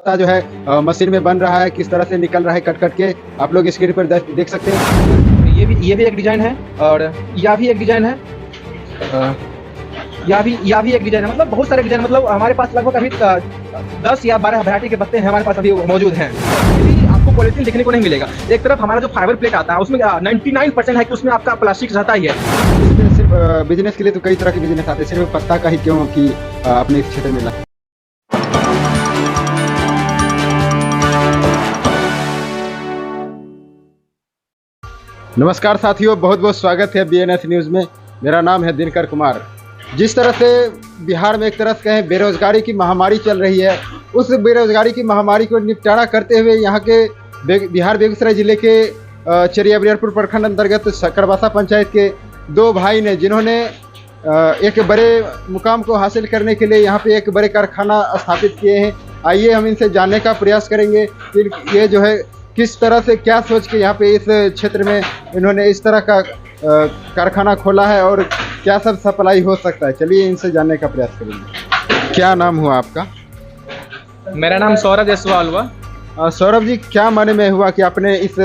जो है मशीन में बन रहा है, किस तरह से निकल रहा है कट कट के आप लोग स्क्रीन पर देख सकते हैं। ये भी एक डिजाइन है और यह भी एक डिजाइन है। यह भी एक डिजाइन है। मतलब बहुत सारे डिजाइन, मतलब हमारे पास लगभग अभी 10 या 12 वैरायटी के पत्ते हैं हमारे पास अभी मौजूद हैं। आपको पॉलिथीन देखने को नहीं मिलेगा। एक तरफ हमारा जो फाइबर प्लेट आता है उसमें 99% है कि उसमें आपका प्लास्टिक रहता ही है। सिर्फ बिजनेस के लिए तो कई तरह के बिजनेस आते हैं, सिर्फ पत्ता का ही क्यों कि अपने इस क्षेत्र में लगा। नमस्कार साथियों, बहुत बहुत स्वागत है BNS न्यूज़ में। मेरा नाम है दिनकर कुमार। जिस तरह से बिहार में एक तरह से कहें बेरोजगारी की महामारी चल रही है, उस बेरोजगारी की महामारी को निपटारा करते हुए यहाँ के बिहार बेगूसराय जिले के चरिया बरियारपुर प्रखंड अंतर्गत सकरबासा पंचायत के दो भाई ने, जिन्होंने एक बड़े मुकाम को हासिल करने के लिए यहाँ पे एक बड़े कारखाना स्थापित किए हैं। आइए हम इनसे जानने का प्रयास करेंगे कि ये जो है किस तरह से, क्या सोच के यहाँ पे इस क्षेत्र में इन्होंने इस तरह का कारखाना खोला है और क्या सब सप्लाई हो सकता है। चलिए इनसे जानने का प्रयास करेंगे। क्या नाम हुआ आपका? मेरा नाम सौरभ जायसवाल हुआ। सौरभ जी, क्या माने में हुआ कि आपने इस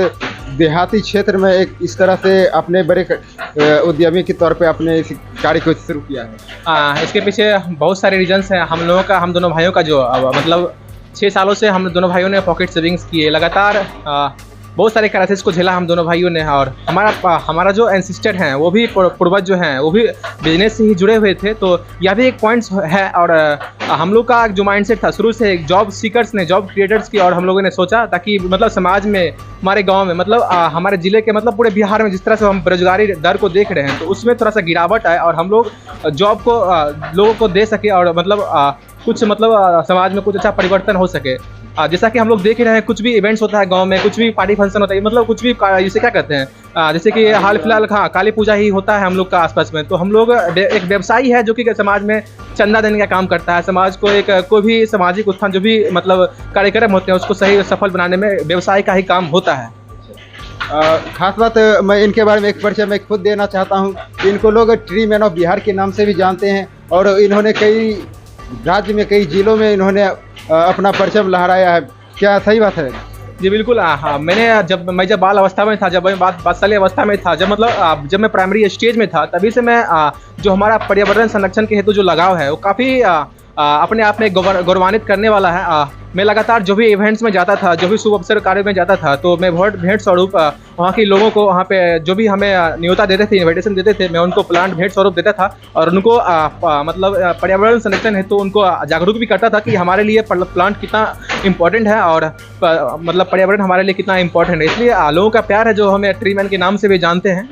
देहाती क्षेत्र में एक इस तरह से अपने बड़े उद्यमी के तौर पे अपने इस कार्य को शुरू किया है? इसके पीछे बहुत सारे रीजंस हैं। हम दोनों भाइयों का जो मतलब 6 सालों से हम दोनों भाइयों ने पॉकेट सेविंग्स किए, लगातार बहुत सारे क्राइसिस को झेला हम दोनों भाइयों ने। और हमारा जो एंसिस्टर हैं वो भी पूर्वज जो हैं वो भी बिजनेस से ही जुड़े हुए थे। तो यह भी एक पॉइंट्स है। और हम लोग का जो माइंडसेट था शुरू से, जॉब सीकर्स ने, जॉब क्रिएटर्स की, और हम लोगों ने सोचा ताकि मतलब समाज में, हमारे गांव में, मतलब हमारे ज़िले के, मतलब पूरे बिहार में जिस तरह से हम बेरोजगारी दर को देख रहे हैं तो उसमें थोड़ा सा गिरावट आए और हम लोग जॉब को लोगों को दे सके और मतलब कुछ मतलब समाज में कुछ अच्छा परिवर्तन हो सके। जैसा कि हम लोग देख ही रहे हैं, कुछ भी इवेंट्स होता है गांव में, कुछ भी पार्टी फंक्शन होता है, मतलब कुछ भी जिसे क्या कहते हैं, जैसे कि हाल फिलहाल काली पूजा ही होता है हम लोग का आसपास में। तो हम लोग एक व्यवसायी है जो कि समाज में चंदा देने का काम करता है। समाज को एक कोई भी सामाजिक उत्थान, जो भी मतलब कार्यक्रम होते हैं उसको सही सफल बनाने में व्यवसाय का ही काम होता है। खास बात मैं इनके बारे में एक परिचय मैं खुद देना चाहता हूँ। इनको लोग ट्री मैन ऑफ बिहार के नाम से भी जानते हैं और इन्होंने कई राज्य में, कई जिलों में इन्होंने अपना परचम लहराया है। क्या सही बात है? जी बिल्कुल। हाँ, मैं जब बाल अवस्था में था, जब मैं बालशाली अवस्था में था, जब मैं प्राइमरी स्टेज में था, तभी से मैं जो हमारा पर्यावरण संरक्षण के हेतु जो लगाव है वो काफ़ी अपने आप में गौरवान्वित करने वाला है। मैं लगातार जो भी इवेंट्स में जाता था, जो भी शुभ अवसर कार्य में जाता था, तो मैं भेंट स्वरूप वहाँ के लोगों को, वहाँ पे जो भी हमें न्योता देते थे, इन्विटेशन देते थे, मैं उनको प्लांट भेंट स्वरूप देता था और उनको मतलब पर्यावरण संरक्षण हेतु उनको जागरूक भी करता था कि हमारे लिए प्लांट कितना इम्पोर्टेंट है और मतलब पर्यावरण हमारे लिए कितना इम्पोर्टेंट है। इसलिए लोगों का प्यार है जो हमें ट्री मैन के नाम से भी जानते हैं।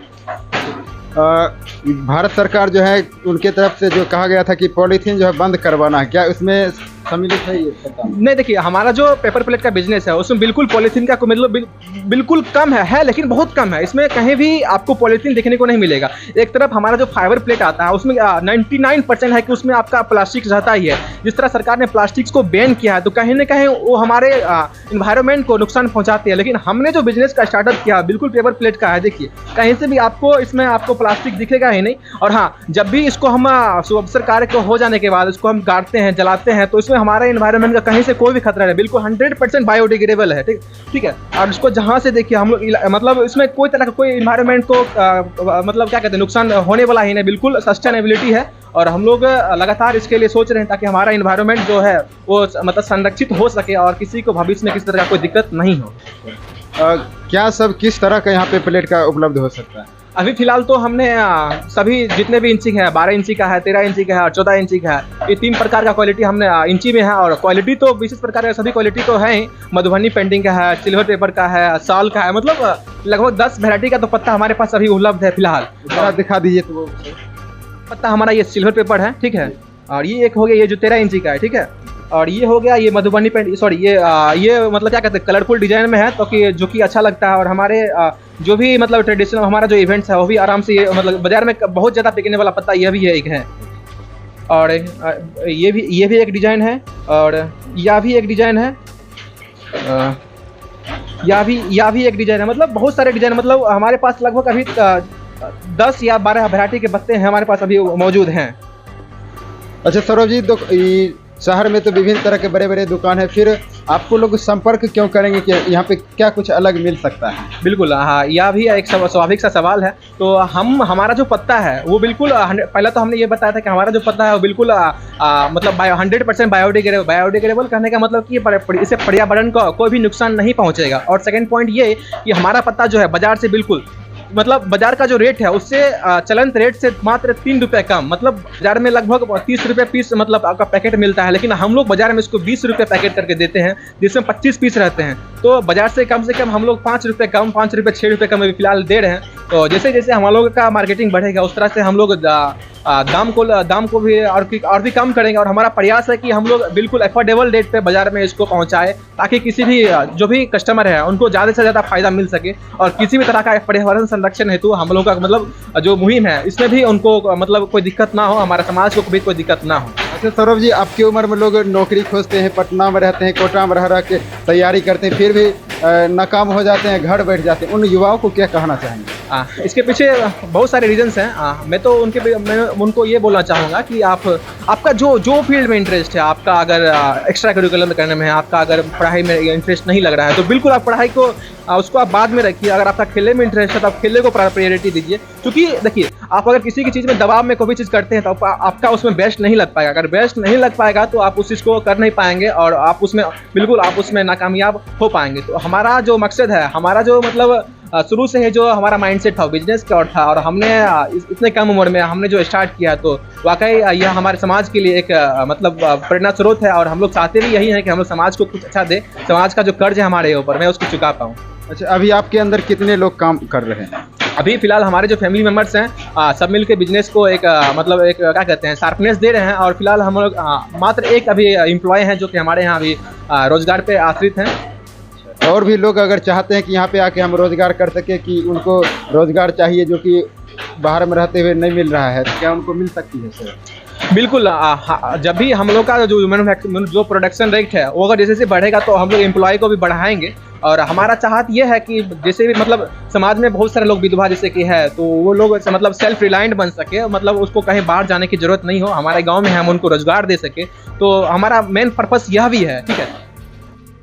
भारत सरकार जो है उनके तरफ से जो कहा गया था कि पॉलीथीन जो है बंद करवाना है, क्या उसमें सम्मिलित है ये? नहीं, देखिए, हमारा जो पेपर प्लेट का बिजनेस है उसमें बिल्कुल पॉलीथीन का मतलब बिल्कुल कम है, लेकिन बहुत कम है। इसमें कहीं भी आपको पॉलीथीन देखने को नहीं मिलेगा। एक तरफ हमारा जो फाइबर प्लेट आता है उसमें 99% है कि उसमें आपका प्लास्टिक रहता ही है। जिस तरह सरकार ने प्लास्टिक्स को बैन किया है तो कहीं ना कहीं वो हमारे इन्वायरमेंट को नुकसान पहुंचाते हैं। लेकिन हमने जो बिजनेस का स्टार्टअप किया बिल्कुल पेपर प्लेट का है। देखिए, कहीं से भी इसमें आपको प्लास्टिक दिखेगा ही नहीं। और हाँ, जब भी इसको हम शुभ अवसर कार्य को हो जाने के बाद इसको हम गाड़ते हैं, जलाते हैं, तो इसमें हमारे इन्वायरमेंट का कहीं से कोई भी खतरा नहीं, बिल्कुल 100% बायोडिग्रेडेबल है। ठीक है। और इसको जहाँ से देखिए हम लोग मतलब इसमें कोई तरह का कोई इन्वायरमेंट को मतलब क्या कहते हैं, नुकसान होने वाला ही नहीं, बिल्कुल सस्टेनेबिलिटी है। और हम लोग लगातार इसके लिए सोच रहे हैं ताकि हमारा इन्वायरमेंट जो है वो मतलब संरक्षित हो सके और किसी को भविष्य में किसी तरह का कोई दिक्कत नहीं हो। क्या सब किस तरह का यहाँ पे प्लेट का उपलब्ध हो सकता है? अभी फिलहाल तो हमने सभी जितने भी इंची है, 12 इंची का है, 13 इंची का है और 14 इंची का है, ये 3 प्रकार का क्वालिटी हमने इंची में है। और क्वालिटी तो विशेष प्रकार का सभी क्वालिटी तो है ही। मधुबनी पेंटिंग का है, सिल्वर पेपर का है, साल का है, मतलब लगभग 10 वैरायटी का तो पत्ता हमारे पास अभी उपलब्ध है फिलहाल। दिखा दीजिए। तो वो पत्ता हमारा ये सिल्वर पेपर है, ठीक है। और ये एक हो गया ये जो 13 इंची का है, ठीक है। और ये हो गया ये मधुबनी पेंट, सॉरी ये मतलब क्या कहते हैं, कलरफुल डिजाइन में है, तो कि जो कि अच्छा लगता है। और हमारे जो भी मतलब ट्रेडिशनल हमारा जो इवेंट्स है वो भी आराम से, ये मतलब बाजार में बहुत ज़्यादा बिकने वाला पत्ता यह भी है, एक है। और ये भी एक डिज़ाइन है और यह भी एक डिज़ाइन है। यह भी एक डिज़ाइन है। मतलब बहुत सारे डिज़ाइन, मतलब हमारे पास लगभग अभी 10 या 12 वैरायटी के पत्ते हैं हमारे पास अभी मौजूद हैं। अच्छा सौरभ जी, शहर में तो विभिन्न तरह के बड़े बड़े दुकान है, फिर आपको लोग संपर्क क्यों करेंगे कि यहाँ पे क्या कुछ अलग मिल सकता है? बिल्कुल, हाँ, यह भी एक स्वाभाविक सा सवाल है। तो हमारा जो पत्ता है वो बिल्कुल पहले तो हमने ये बताया था कि हमारा जो पत्ता है वो बिल्कुल मतलब 100% बायोडिग्रेडेबल कहने का मतलब कि इससे पर्यावरण को कोई भी नुकसान नहीं पहुँचेगा। और सेकेंड पॉइंट ये कि हमारा पत्ता जो है बाजार से बिल्कुल मतलब बाजार का जो रेट है उससे चलंत रेट से मात्र 3 रुपये कम, मतलब बाजार में लगभग 30 रुपये पीस मतलब आपका पैकेट मिलता है, लेकिन हम लोग बाजार में इसको 20 रुपये पैकेट करके देते हैं, जिसमें 25 पीस रहते हैं। तो बाजार से कम हम लोग 5 रुपये कम, 5 रुपये 6 रुपये कम अभी फिलहाल दे रहे हैं। तो जैसे जैसे हम लोग का मार्केटिंग बढ़ेगा उस तरह से हम लोग दाम को भी और भी कम करेंगे। और हमारा प्रयास है कि हम लोग बिल्कुल अफोर्डेबल रेट पे बाजार में इसको पहुंचाए, ताकि किसी भी जो भी कस्टमर है उनको ज़्यादा से ज़्यादा फायदा मिल सके। और किसी भी तरह का पर्यावरण संरक्षण हेतु हम लोग का मतलब जो मुहिम है इसमें भी उनको मतलब कोई दिक्कत ना हो, हमारे समाज को भी कोई दिक्कत ना हो। अच्छा सौरभ जी, आपकी उम्र में लोग नौकरी खोजते हैं, पटना में रहते हैं, कोटा में रह के तैयारी करते हैं, फिर भी नाकाम हो जाते हैं, घर बैठ जाते हैं, उन युवाओं को क्या कहना चाहेंगे? इसके पीछे बहुत सारे रीजंस हैं। मैं उनको ये बोलना चाहूँगा कि आपका जो फील्ड में इंटरेस्ट है, आपका अगर एक्स्ट्रा करिकुलम करने में है, आपका अगर पढ़ाई में इंटरेस्ट नहीं लग रहा है तो बिल्कुल आप पढ़ाई को उसको आप बाद में रखिए। अगर आपका खेलने में इंटरेस्ट है तो आप खेलने को प्रायोरिटी दीजिए, क्योंकि देखिए आप अगर किसी की चीज़ में दबाव में कोई भी चीज़ करते हैं तो आपका उसमें बेस्ट नहीं लग पाएगा। अगर बेस्ट नहीं लग पाएगा तो आप उस चीज़ को कर नहीं पाएंगे और आप उसमें नाकामयाब हो पाएंगे। तो हमारा जो मकसद है, हमारा जो मतलब शुरू से है जो हमारा माइंडसेट था बिजनेस का और था, और हमने इतने कम उम्र में हमने जो स्टार्ट किया तो वाकई यह हमारे समाज के लिए एक मतलब प्रेरणा स्रोत है। और हम लोग चाहते भी यही है कि हम लोग समाज को कुछ अच्छा दे, समाज का जो कर्ज है हमारे ऊपर मैं उसको चुका पाऊँ। अच्छा, अभी आपके अंदर कितने लोग काम कर रहे हैं? अभी फिलहाल हमारे जो फैमिली मेम्बर्स हैं सब मिल के बिजनेस को एक मतलब एक क्या कहते हैं शार्पनेस दे रहे हैं। और फिलहाल हम लोग मात्र एक अभी एम्प्लॉय हैं जो कि हमारे यहाँ अभी रोजगार पे आश्रित हैं। और भी लोग अगर चाहते हैं कि यहाँ पे आके हम रोजगार कर सके, कि उनको रोजगार चाहिए जो कि बाहर में रहते हुए नहीं मिल रहा है, तो क्या उनको मिल सकती है सर? बिल्कुल, जब भी हम लोग का जो प्रोडक्शन रेट है वो अगर जैसे से बढ़ेगा तो हम लोग एम्प्लॉय को भी बढ़ाएंगे। और हमारा चाहत ये है कि जैसे भी मतलब समाज में बहुत सारे लोग विधवा जैसे कि है तो वो लोग मतलब सेल्फ रिलायंट बन सके, मतलब उसको कहीं बाहर जाने की जरूरत नहीं हो, हमारे गाँव में हम उनको रोजगार दे सके। तो हमारा मेन पर्पस यह भी है। ठीक है,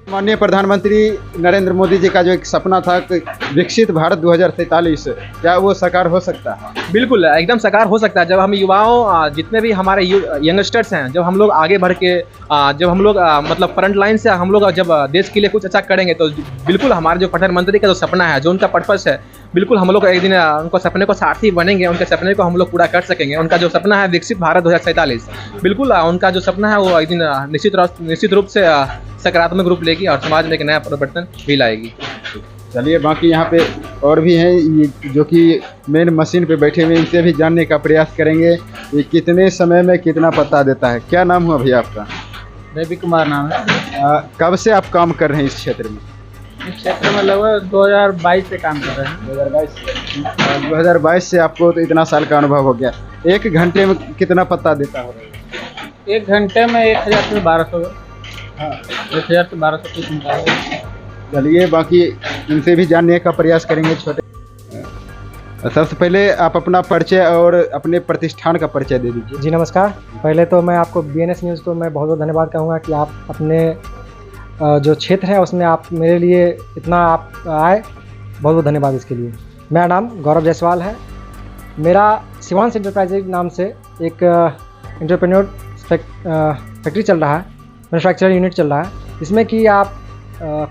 माननीय प्रधानमंत्री नरेंद्र मोदी जी का जो एक सपना था कि विकसित भारत 2047, क्या वो साकार हो सकता है? बिल्कुल, एकदम साकार हो सकता है। जब हम युवाओं जितने भी हमारे यंगस्टर्स हैं, जब हम लोग आगे बढ़ के जब हम लोग मतलब फ्रंट लाइन से हम लोग जब देश के लिए कुछ अच्छा करेंगे तो बिल्कुल हमारे जो प्रधानमंत्री का जो सपना है, जो उनका पर्पस है, बिल्कुल हम लोग एक दिन उनको सपने को सारथी बनेंगे, उनके सपने को हम लोग पूरा कर सकेंगे। उनका जो सपना है विकसित भारत 2047, बिल्कुल उनका जो सपना है वो एक दिन निश्चित रूप से सकारात्मक रूप लेगी और समाज में एक नया परिवर्तन भी लाएगी। चलिए, बाकी यहाँ पे और भी हैं ये जो कि मेन मशीन पे बैठे हुए, इनसे भी जानने का प्रयास करेंगे ये कितने समय में कितना पत्ता देता है। क्या नाम हुआ भैया आपका? रवि कुमार नाम है। कब से आप काम कर रहे हैं इस क्षेत्र में? इस क्षेत्र में लगभग 2022 से काम कर रहे हैं। 2022 से आपको तो इतना साल का अनुभव हो गया। एक घंटे में कितना पत्ता देता होगा? एक घंटे में 1000 से 1200। हाँ, 1000 से 1200 पीस निकालेंगे। चलिए, बाकी इनसे भी जानने का प्रयास करेंगे। छोटे सबसे पहले आप अपना परिचय और अपने प्रतिष्ठान का परिचय दे दीजिए। जी नमस्कार। पहले तो मैं आपको BNS न्यूज़ को मैं बहुत बहुत धन्यवाद कहूँगा कि आप अपने जो क्षेत्र है उसमें आप मेरे लिए इतना आप आए, बहुत बहुत धन्यवाद इसके लिए। मेरा नाम गौरव जायसवाल है। मेरा शिवांश एंटरप्राइजेज नाम से एक एंटरप्रेन्योर फैक्ट्री चल रहा है, मैन्युफैक्चरिंग यूनिट चल रहा है, जिसमें कि आप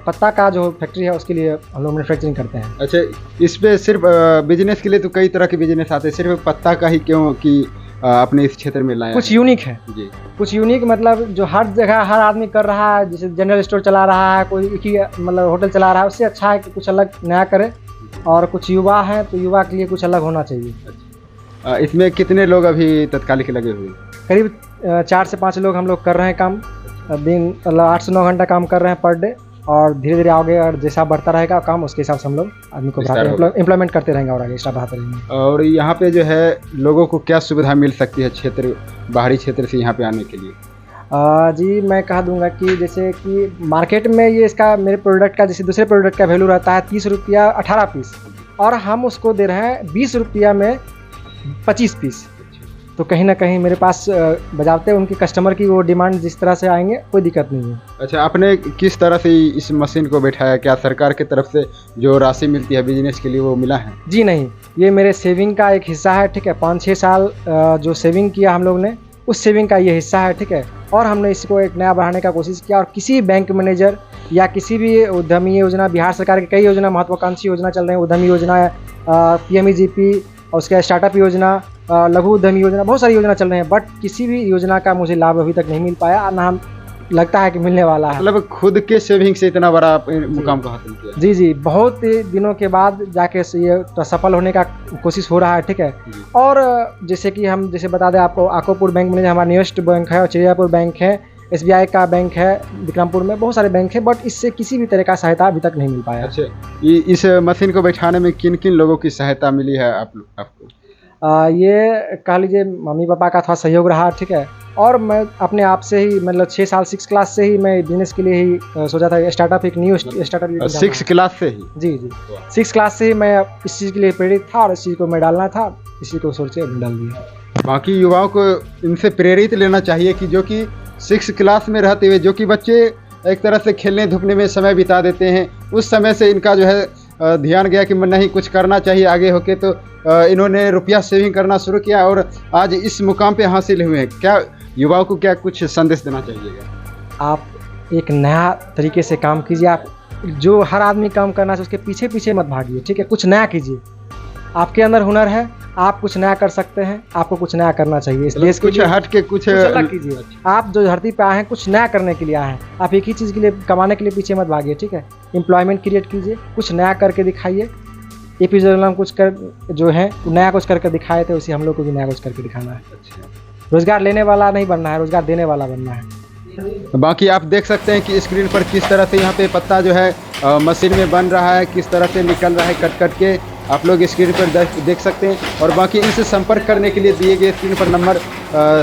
पत्ता का जो फैक्ट्री है उसके लिए हम लोग मैन्युफैक्चरिंग करते हैं। अच्छा, इस पे सिर्फ बिजनेस के लिए तो कई तरह के बिजनेस आते हैं, सिर्फ पत्ता का ही क्यों कि अपने इस क्षेत्र में लाया? कुछ यूनिक है जी, कुछ यूनिक मतलब जो हर जगह हर आदमी कर रहा है, जैसे जनरल स्टोर चला रहा है, कोई एक ही मतलब होटल चला रहा है, उससे अच्छा है कि कुछ अलग नया करे। और कुछ युवा हैं तो युवा के लिए कुछ अलग होना चाहिए। इसमें कितने लोग अभी तत्कालिक लगे हुए? करीब 4 से 5 लोग हम लोग कर रहे हैं काम। दिन मतलब 8 से 9 घंटा काम कर रहे हैं पर डे। और धीरे धीरे आगे और जैसा बढ़ता रहेगा काम उसके हिसाब से हम लोग आदमी को इम्प्लीमेंट करते रहेंगे और आगे एक्स्ट्रा बढ़ाते रहेंगे। और यहाँ पे जो है लोगों को क्या सुविधा मिल सकती है क्षेत्र बाहरी क्षेत्र से यहाँ पे आने के लिए? जी मैं कह दूंगा कि जैसे कि मार्केट में ये इसका मेरे प्रोडक्ट का जैसे दूसरे प्रोडक्ट का वैल्यू रहता है 30 रुपया 18 पीस, और हम उसको दे रहे हैं 20 रुपया में 25 पीस। तो कहीं ना कहीं मेरे पास बजाते उनके कस्टमर की वो डिमांड जिस तरह से आएंगे कोई दिक्कत नहीं है। अच्छा, आपने किस तरह से इस मशीन को बैठाया? क्या सरकार की तरफ से जो राशि मिलती है बिजनेस के लिए वो मिला है? जी नहीं, ये मेरे सेविंग का एक हिस्सा है, ठीक है। 5-6 साल जो सेविंग किया हम लोग ने, उस सेविंग का ये हिस्सा है, ठीक है। और हमने इसको एक नया बढ़ाने का कोशिश किया, और किसी बैंक मैनेजर या किसी भी उद्यमी योजना, बिहार सरकार की कई योजना, महत्वाकांक्षी योजना चल रही है, उद्यमी योजना, PMEGP और उसके स्टार्टअप योजना, लघु उद्यमी योजना, बहुत सारी योजना चल रही हैं, बट किसी भी योजना का मुझे लाभ अभी तक नहीं मिल पाया, ना हम लगता है कि मिलने वाला है। मतलब खुद के सेविंग से इतना बड़ा मुकाम को हासिल किया? जी जी, बहुत दिनों के बाद जाके ये सफल होने का कोशिश हो रहा है, ठीक है। और जैसे कि हम जैसे बता दें आपको, आकोपुर बैंक में हमारा नियरेस्ट बैंक है, और चिड़ियापुर बैंक है, SBI का बैंक है विक्रमपुर में, बहुत सारे बैंक है, बट इससे किसी भी तरह का सहायता अभी तक नहीं मिल पाया। अच्छा, इस मशीन को बैठाने में किन किन लोगों की सहायता मिली है आपको? ये कह लीजिए मम्मी पापा का थोड़ा सहयोग रहा, ठीक है। और मैं अपने आप से ही, मतलब 6 साल 6 क्लास से ही मैं बिजनेस के लिए ही सोचा था, स्टार्टअप, एक न्यू स्टार्टअप। 6 क्लास से ही? जी जी, 6 क्लास से ही मैं इस चीज़ के लिए प्रेरित था, और इस चीज़ को मैं डालना था, इसी को सोचे डाल दिया। बाकी युवाओं को इनसे प्रेरित लेना चाहिए कि जो कि 6 क्लास में रहते हुए, जो कि बच्चे एक तरह से खेलने धूपने में समय बिता देते हैं, उस समय से इनका जो है ध्यान गया कि नहीं, कुछ करना चाहिए आगे होके, तो इन्होंने रुपया सेविंग करना शुरू किया और आज इस मुकाम पे हासिल हुए हैं। क्या युवाओं को क्या कुछ संदेश देना चाहिएगा? आप एक नया तरीके से काम कीजिए। आप जो हर आदमी काम करना है उसके पीछे पीछे मत भागिए, ठीक है। कुछ नया कीजिए, आपके अंदर हुनर है, आप कुछ नया कर सकते हैं, आपको कुछ नया करना चाहिए। इस देश कुछ हट के कुछ अलग कीजिए। आप जो धरती पे आए हैं कुछ नया करने के लिए आए हैं, आप एक ही चीज़ के लिए, कमाने के लिए पीछे मत भागिए, ठीक है। एम्प्लॉयमेंट क्रिएट कीजिए, कुछ नया करके दिखाइए। APJ अब्दुल कलाम कुछ कर जो है नया कुछ करके दिखाए थे, उसी हम लोग को भी नया कुछ करके दिखाना है। अच्छा, रोजगार लेने वाला नहीं बनना है, रोजगार देने वाला बनना है। बाकी आप देख सकते हैं कि स्क्रीन पर किस तरह से यहाँ पे पत्ता जो है मशीन में बन रहा है, किस तरह से निकल रहा है कट कट के, आप लोग स्क्रीन पर देख सकते हैं। और बाकी इनसे संपर्क करने के लिए दिए गए स्क्रीन पर नंबर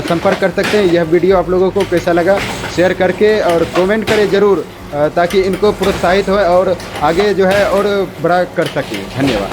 संपर्क कर सकते हैं। यह वीडियो आप लोगों को कैसा लगा शेयर करके और कमेंट करें ज़रूर, ताकि इनको प्रोत्साहित हो और आगे जो है और बड़ा कर सकें। धन्यवाद।